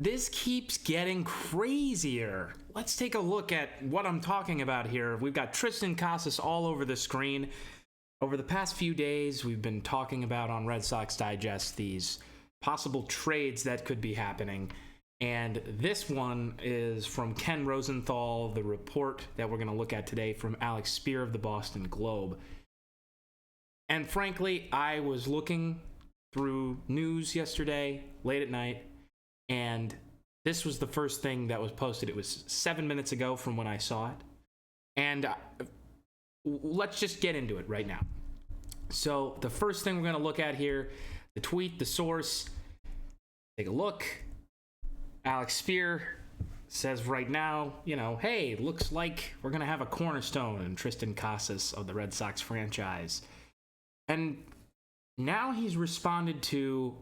This keeps getting crazier. Let's take a look at what I'm talking about here. We've got Triston Casas all over the screen. Over the past few days, we've been talking about on Red Sox Digest these possible trades that could be happening. And this one is from Ken Rosenthal, the report that we're going to look at today from Alex Spear of the Boston Globe. And frankly, I was looking through news yesterday, late at night, and this was the first thing that was posted. It was 7 minutes ago from when I saw it. And let's just get into it right now. So the first thing we're going to look at here, the tweet, the source, take a look. Alex Spear says right now, hey, looks like we're going to have a cornerstone in Triston Casas of the Red Sox franchise. And now he's responded to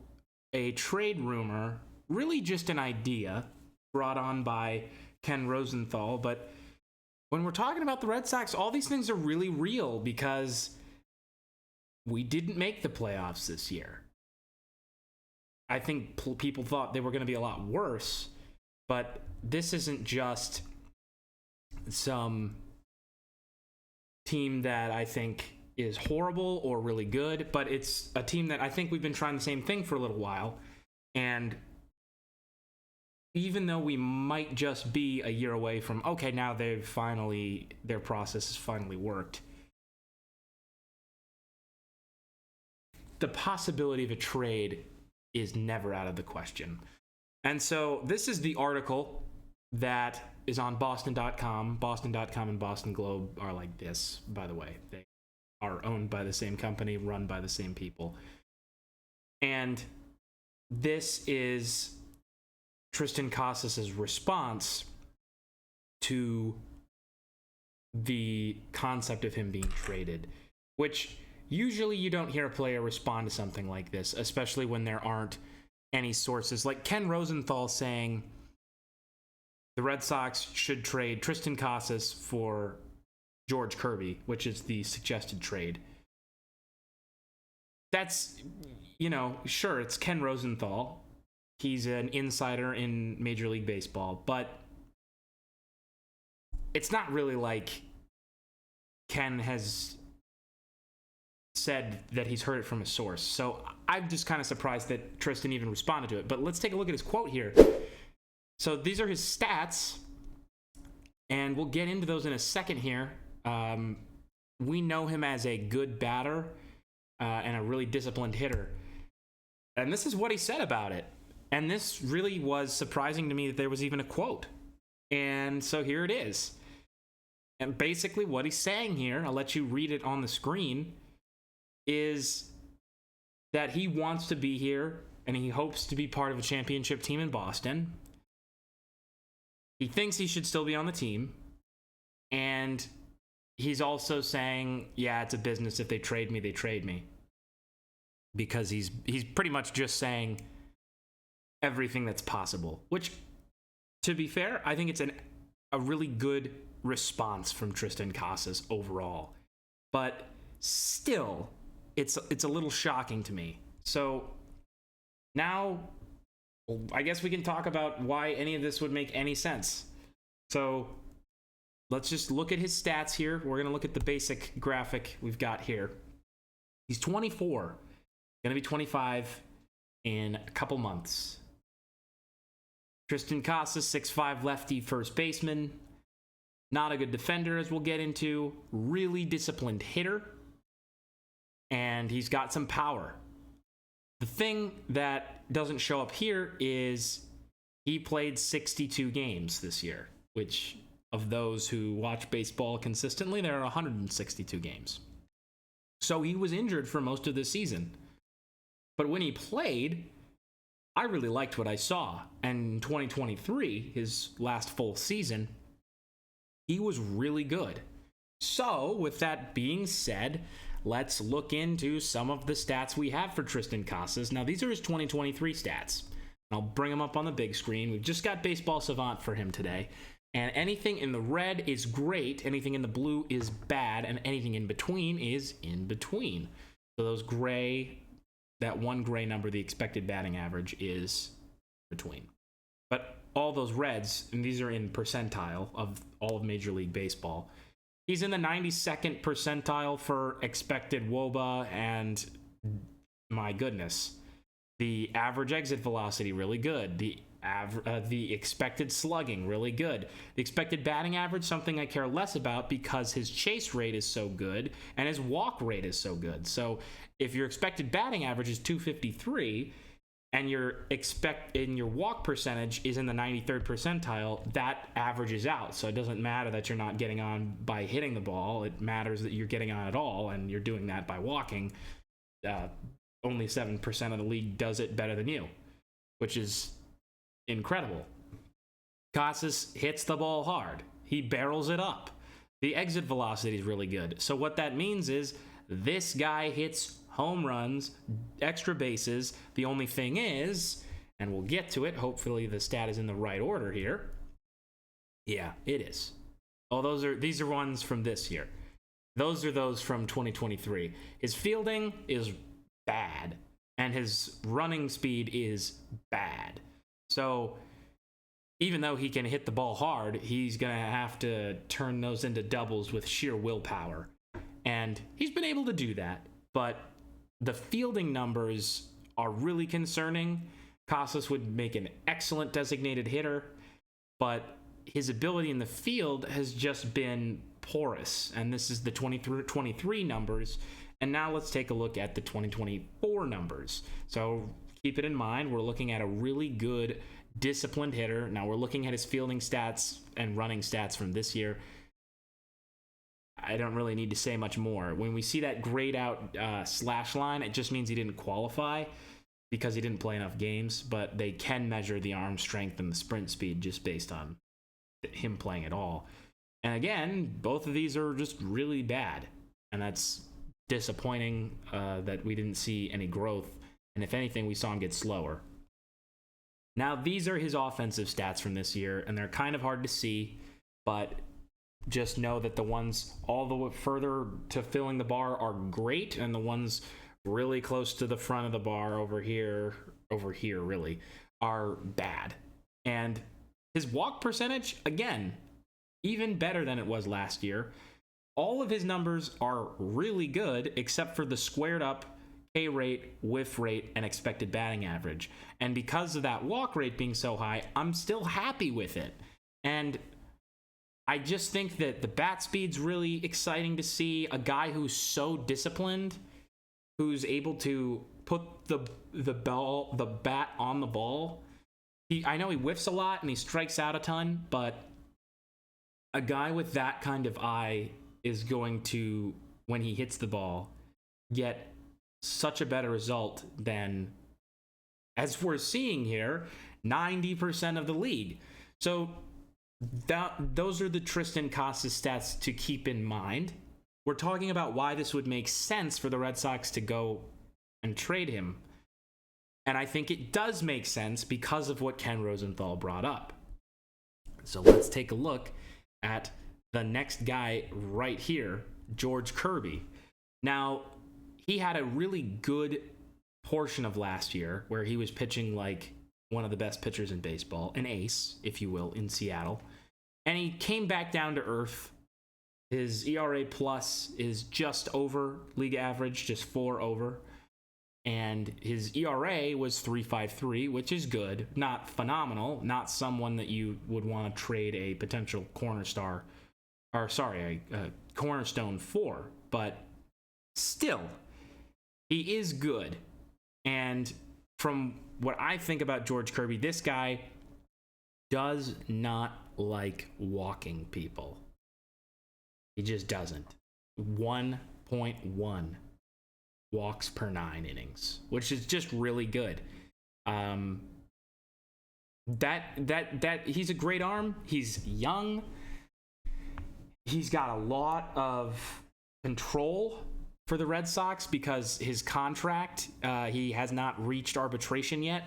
a trade rumor, really just an idea brought on by Ken Rosenthal. But when we're talking about the Red Sox, all these things are really real because we didn't make the playoffs this year. I think people thought they were going to be a lot worse, but this isn't just some team that I think is horrible or really good, but it's a team that I think we've been trying the same thing for a little while. And even though we might just be a year away from, okay, now their process has finally worked, the possibility of a trade is never out of the question. And so this is the article that is on Boston.com. Boston.com and Boston Globe are like this, by the way. They are owned by the same company, run by the same people. And this is Triston Casas' response to the concept of him being traded, which usually you don't hear a player respond to something like this, especially when there aren't any sources. Like Ken Rosenthal saying the Red Sox should trade Triston Casas for George Kirby, which is the suggested trade. That's, sure, it's Ken Rosenthal. He's an insider in Major League Baseball, but it's not really like Ken has said that he's heard it from a source. So I'm just kind of surprised that Triston even responded to it. But let's take a look at his quote here. So these are his stats, and we'll get into those in a second here. We know him as a good batter and a really disciplined hitter. And this is what he said about it. And this really was surprising to me that there was even a quote. And so here it is. And basically what he's saying here, I'll let you read it on the screen, is that he wants to be here and he hopes to be part of a championship team in Boston. He thinks he should still be on the team. And he's also saying, yeah, it's a business. If they trade me, they trade me. Because he's pretty much just saying everything that's possible. Which, to be fair, I think it's a really good response from Triston Casas overall. But still, it's a little shocking to me. So now I guess we can talk about why any of this would make any sense. So let's just look at his stats here. We're going to look at the basic graphic we've got here. He's 24, going to be 25 in a couple months. Triston Casas, 6'5" lefty first baseman. Not a good defender, as we'll get into. Really disciplined hitter. And he's got some power. The thing that doesn't show up here is he played 62 games this year, which of those who watch baseball consistently, there are 162 games. So he was injured for most of the season. But when he played, I really liked what I saw. And in 2023, his last full season, he was really good. So with that being said, let's look into some of the stats we have for Triston Casas. Now, these are his 2023 stats. I'll bring them up on the big screen. We've just got Baseball Savant for him today. And anything in the red is great, anything in the blue is bad, and anything in between is in between. So those gray, that one gray number, the expected batting average, is between. but all those Reds, and these are in percentile of all of Major League Baseball, he's in the 92nd percentile for expected WOBA, and my goodness, the average exit velocity, really good. The expected slugging, really good. The expected batting average, something I care less about because his chase rate is so good and his walk rate is so good. So if your expected batting average is 253 and your walk percentage is in the 93rd percentile, that averages out. So it doesn't matter that you're not getting on by hitting the ball. It matters that you're getting on at all, and you're doing that by walking. Only 7% of the league does it better than you, which is incredible. Casas hits the ball hard. He barrels it up. The exit velocity is really good. So what that means is this guy hits home runs, extra bases. The only thing is, and we'll get to it, hopefully the stat is in the right order here. Yeah, it is. Oh, these are ones from this year. Those are those from 2023. His fielding is bad, and his running speed is bad. So even though he can hit the ball hard, he's going to have to turn those into doubles with sheer willpower. And he's been able to do that, but the fielding numbers are really concerning. Casas would make an excellent designated hitter, but his ability in the field has just been porous. And this is the 2023 numbers. And now let's take a look at the 2024 numbers. So keep it in mind, we're looking at a really good, disciplined hitter. Now we're looking at his fielding stats and running stats from this year. I don't really need to say much more. When we see that grayed out slash line, it just means he didn't qualify because he didn't play enough games, but they can measure the arm strength and the sprint speed just based on him playing at all. And again, both of these are just really bad, and that's disappointing that we didn't see any growth. And if anything, we saw him get slower. Now, these are his offensive stats from this year, and they're kind of hard to see, but just know that the ones all the way further to filling the bar are great, and the ones really close to the front of the bar over here really, are bad. And his walk percentage, again, even better than it was last year. All of his numbers are really good, except for the squared up K rate, whiff rate, and expected batting average. And because of that walk rate being so high, I'm still happy with it. And I just think that the bat speed's really exciting to see. A guy who's so disciplined, who's able to put the bat on the ball. I know he whiffs a lot and he strikes out a ton, but a guy with that kind of eye is going to, when he hits the ball, get such a better result than, as we're seeing here, 90% of the league. So those are the Triston Casas stats to keep in mind. We're talking about why this would make sense for the Red Sox to go and trade him. And I think it does make sense because of what Ken Rosenthal brought up. So let's take a look at the next guy right here, George Kirby. Now, he had a really good portion of last year where he was pitching like one of the best pitchers in baseball, an ace, if you will, in Seattle. And he came back down to earth. His ERA plus is just over league average, just 4 over. And his ERA was 3.53, which is good. Not phenomenal. Not someone that you would want to trade a potential cornerstone for. But still, he is good. And from what I think about George Kirby, this guy does not like walking people. He just doesn't. 1.1 walks per 9 innings, which is just really good. That he's a great arm. He's young. He's got a lot of control for the Red Sox because his contract, he has not reached arbitration yet.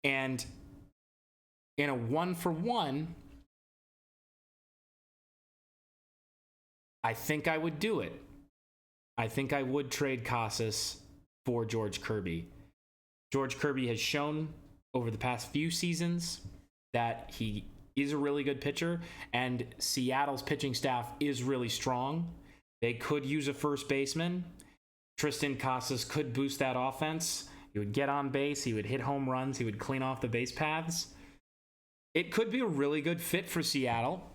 And in a 1-for-1, I think I would do it. I think I would trade Casas for George Kirby. George Kirby has shown over the past few seasons that he is a really good pitcher, and Seattle's pitching staff is really strong. They could use a first baseman. Triston Casas could boost that offense. He would get on base. He would hit home runs. He would clean off the base paths. It could be a really good fit for Seattle.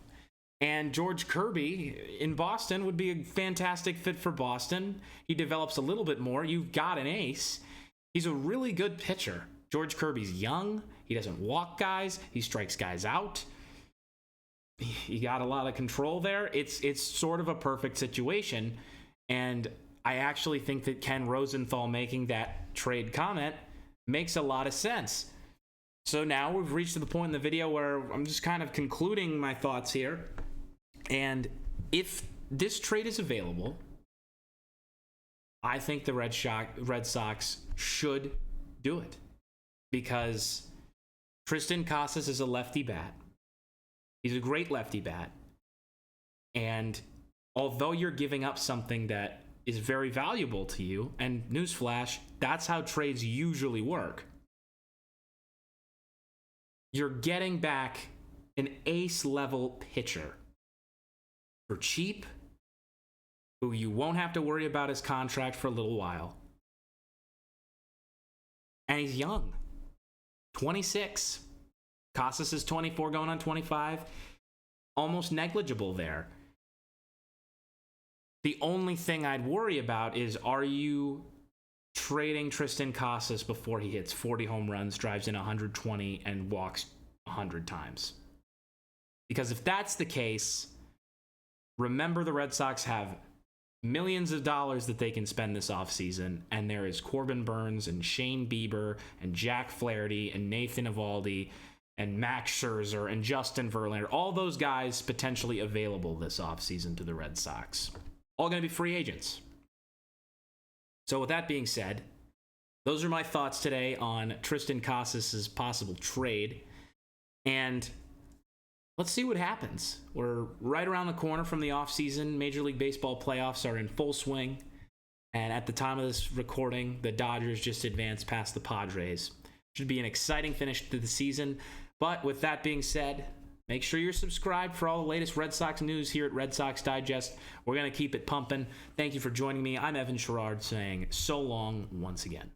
And George Kirby in Boston would be a fantastic fit for Boston. He develops a little bit more. You've got an ace. He's a really good pitcher. George Kirby's young. He doesn't walk guys. He strikes guys out. He got a lot of control there. It's sort of a perfect situation. And I actually think that Ken Rosenthal making that trade comment makes a lot of sense. So now we've reached to the point in the video where I'm just kind of concluding my thoughts here. And if this trade is available, I think the Red Sox should do it. Because Triston Casas is a lefty bat. He's a great lefty bat. And although you're giving up something that is very valuable to you, and newsflash, that's how trades usually work, you're getting back an ace-level pitcher for cheap, who you won't have to worry about his contract for a little while. And he's young. 26. Casas is 24 going on 25. Almost negligible there. The only thing I'd worry about is, are you trading Triston Casas before he hits 40 home runs, drives in 120, and walks 100 times? Because if that's the case, remember the Red Sox have millions of dollars that they can spend this offseason, and there is Corbin Burns and Shane Bieber and Jack Flaherty and Nathan Eovaldi and Max Scherzer and Justin Verlander, all those guys potentially available this offseason to the Red Sox. All going to be free agents. So with that being said, those are my thoughts today on Triston Casas' possible trade. And let's see what happens. We're right around the corner from the offseason. Major League Baseball playoffs are in full swing. And at the time of this recording, the Dodgers just advanced past the Padres. Should be an exciting finish to the season. But with that being said, make sure you're subscribed for all the latest Red Sox news here at Red Sox Digest. We're going to keep it pumping. Thank you for joining me. I'm Evan Sharrard saying so long once again.